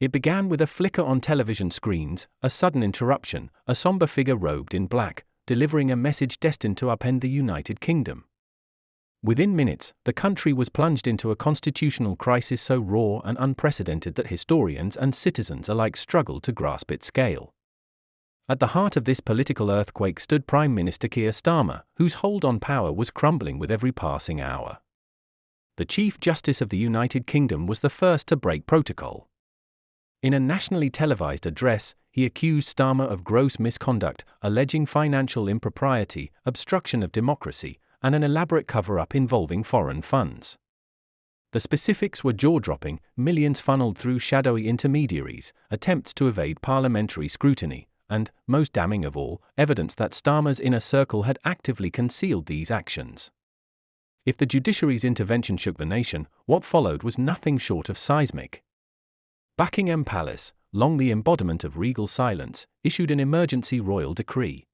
It began with a flicker on television screens, a sudden interruption, a sombre figure robed in black, delivering a message destined to upend the United Kingdom. Within minutes, the country was plunged into a constitutional crisis so raw and unprecedented that historians and citizens alike struggled to grasp its scale. At the heart of this political earthquake stood Prime Minister Keir Starmer, whose hold on power was crumbling with every passing hour. The Chief Justice of the United Kingdom was the first to break protocol. In a nationally televised address, he accused Starmer of gross misconduct, alleging financial impropriety, obstruction of democracy, and an elaborate cover-up involving foreign funds. The specifics were jaw-dropping: millions funneled through shadowy intermediaries, attempts to evade parliamentary scrutiny, and, most damning of all, evidence that Starmer's inner circle had actively concealed these actions. If the judiciary's intervention shook the nation, what followed was nothing short of seismic. Buckingham Palace, long the embodiment of regal silence, issued an emergency royal decree.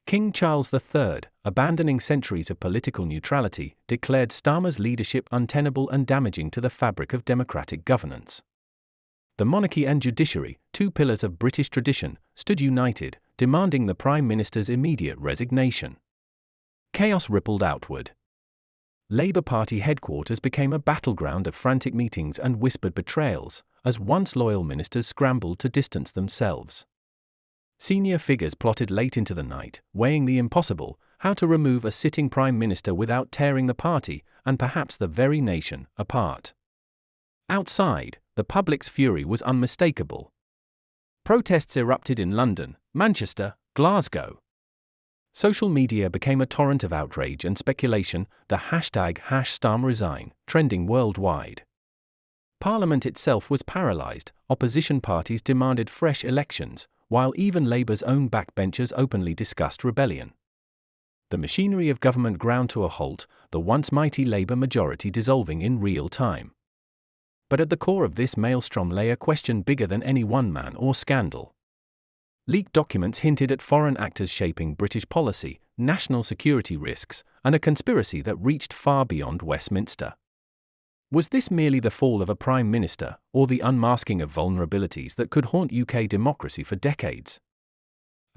King Charles III, abandoning centuries of political neutrality, declared Starmer's leadership untenable and damaging to the fabric of democratic governance. The monarchy and judiciary, two pillars of British tradition, stood united, demanding the Prime Minister's immediate resignation. Chaos rippled outward. Labour Party headquarters became a battleground of frantic meetings and whispered betrayals, as once loyal ministers scrambled to distance themselves. Senior figures plotted late into the night, weighing the impossible: how to remove a sitting prime minister without tearing the party, and perhaps the very nation, apart. Outside, the public's fury was unmistakable. Protests erupted in London, Manchester, Glasgow. Social media became a torrent of outrage and speculation, the hashtag #StarmerResign trending worldwide. Parliament itself was paralysed, opposition parties demanded fresh elections, while even Labour's own backbenchers openly discussed rebellion. The machinery of government ground to a halt, the once mighty Labour majority dissolving in real time. But at the core of this maelstrom lay a question bigger than any one man or scandal. Leaked documents hinted at foreign actors shaping British policy, national security risks, and a conspiracy that reached far beyond Westminster. Was this merely the fall of a prime minister, or the unmasking of vulnerabilities that could haunt UK democracy for decades?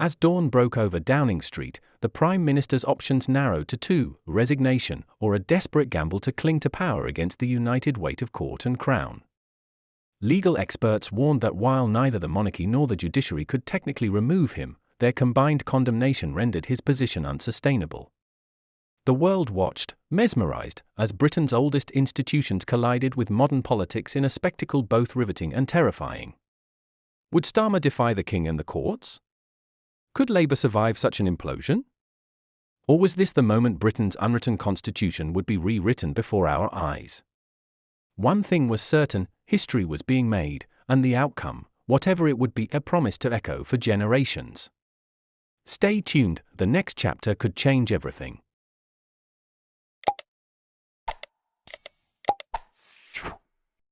As dawn broke over Downing Street, the Prime Minister's options narrowed to two: resignation, or a desperate gamble to cling to power against the united weight of court and crown. Legal experts warned that while neither the monarchy nor the judiciary could technically remove him, their combined condemnation rendered his position unsustainable. The world watched, mesmerized, as Britain's oldest institutions collided with modern politics in a spectacle both riveting and terrifying. Would Starmer defy the king and the courts? Could Labour survive such an implosion? Or was this the moment Britain's unwritten constitution would be rewritten before our eyes? One thing was certain: history was being made, and the outcome, whatever it would be, a promise to echo for generations. Stay tuned, the next chapter could change everything.